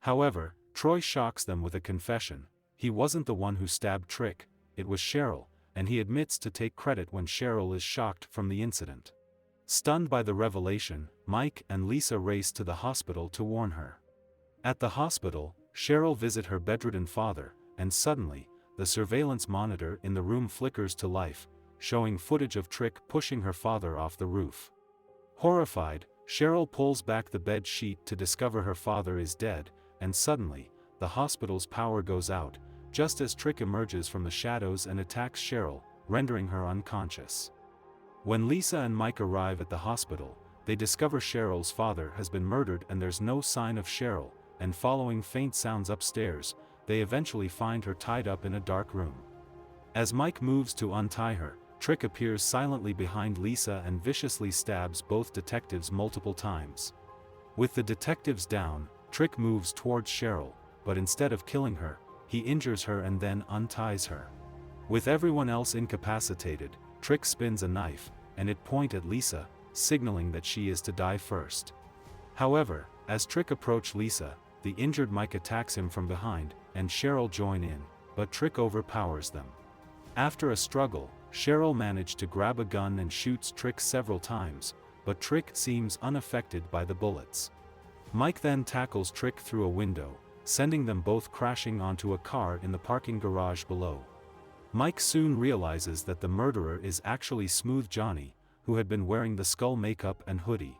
However, Troy shocks them with a confession. He wasn't the one who stabbed Trick, it was Cheryl, and he admits to take credit when Cheryl is shocked from the incident. Stunned by the revelation, Mike and Lisa race to the hospital to warn her. At the hospital, Cheryl visits her bedridden father, and suddenly, the surveillance monitor in the room flickers to life, showing footage of Trick pushing her father off the roof. Horrified, Cheryl pulls back the bed sheet to discover her father is dead, and suddenly, the hospital's power goes out, just as Trick emerges from the shadows and attacks Cheryl, rendering her unconscious. When Lisa and Mike arrive at the hospital, they discover Cheryl's father has been murdered and there's no sign of Cheryl, and following faint sounds upstairs, they eventually find her tied up in a dark room. As Mike moves to untie her, Trick appears silently behind Lisa and viciously stabs both detectives multiple times. With the detectives down, Trick moves towards Cheryl, but instead of killing her, he injures her and then unties her. With everyone else incapacitated, Trick spins a knife, and it points at Lisa, signaling that she is to die first. However, as Trick approaches Lisa, the injured Mike attacks him from behind, and Cheryl joins in, but Trick overpowers them. After a struggle, Cheryl manages to grab a gun and shoots Trick several times, but Trick seems unaffected by the bullets. Mike then tackles Trick through a window, sending them both crashing onto a car in the parking garage below. Mike soon realizes that the murderer is actually Smooth Johnny, who had been wearing the skull makeup and hoodie.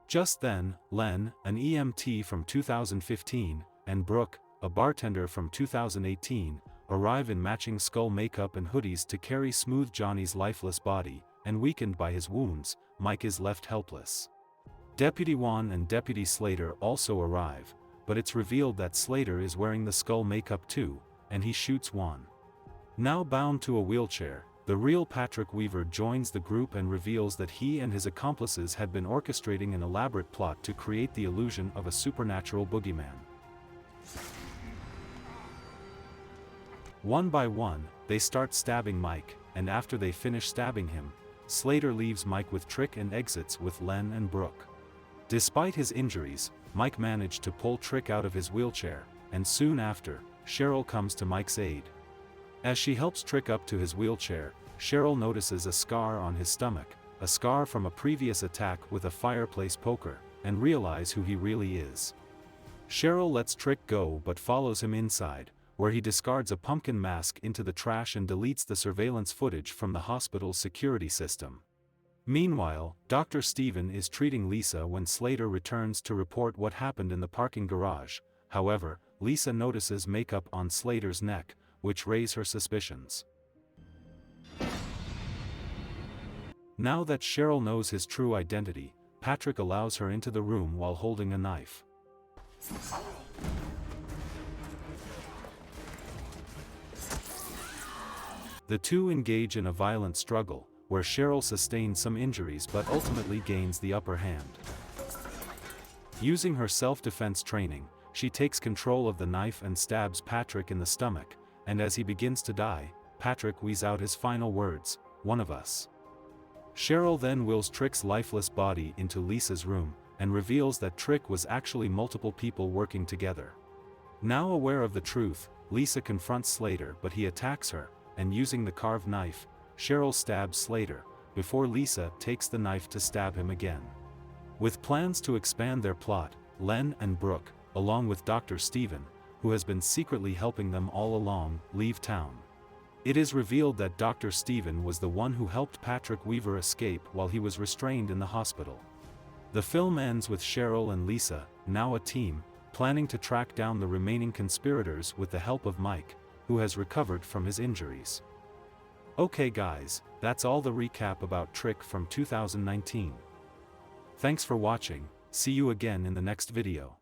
Just then, Len, an EMT from 2015, and Brooke, a bartender from 2018, arrive in matching skull makeup and hoodies to carry Smooth Johnny's lifeless body, and weakened by his wounds, Mike is left helpless. Deputy Juan and Deputy Slater also arrive, but it's revealed that Slater is wearing the skull makeup too, and he shoots Juan. Now bound to a wheelchair, the real Patrick Weaver joins the group and reveals that he and his accomplices had been orchestrating an elaborate plot to create the illusion of a supernatural boogeyman. One by one, they start stabbing Mike, and after they finish stabbing him, Slater leaves Mike with Trick and exits with Len and Brooke. Despite his injuries, Mike managed to pull Trick out of his wheelchair, and soon after, Cheryl comes to Mike's aid. As she helps Trick up to his wheelchair, Cheryl notices a scar on his stomach, a scar from a previous attack with a fireplace poker, and realizes who he really is. Cheryl lets Trick go but follows him inside, where he discards a pumpkin mask into the trash and deletes the surveillance footage from the hospital's security system. Meanwhile, Dr. Steven is treating Lisa when Slater returns to report what happened in the parking garage. However, Lisa notices makeup on Slater's neck, which raise her suspicions. Now that Cheryl knows his true identity, Patrick allows her into the room while holding a knife. The two engage in a violent struggle, where Cheryl sustains some injuries but ultimately gains the upper hand. Using her self-defense training, she takes control of the knife and stabs Patrick in the stomach, and as he begins to die, Patrick wheezes out his final words, "One of us." Cheryl then wills Trick's lifeless body into Lisa's room, and reveals that Trick was actually multiple people working together. Now aware of the truth, Lisa confronts Slater but he attacks her, and using the carved knife, Cheryl stabs Slater, before Lisa takes the knife to stab him again. With plans to expand their plot, Len and Brooke, along with Dr. Steven, who has been secretly helping them all along, leave town. It is revealed that Dr. Steven was the one who helped Patrick Weaver escape while he was restrained in the hospital. The film ends with Cheryl and Lisa, now a team, planning to track down the remaining conspirators with the help of Mike, who has recovered from his injuries. Okay guys, that's all the recap about Trick from 2019. Thanks for watching, see you again in the next video.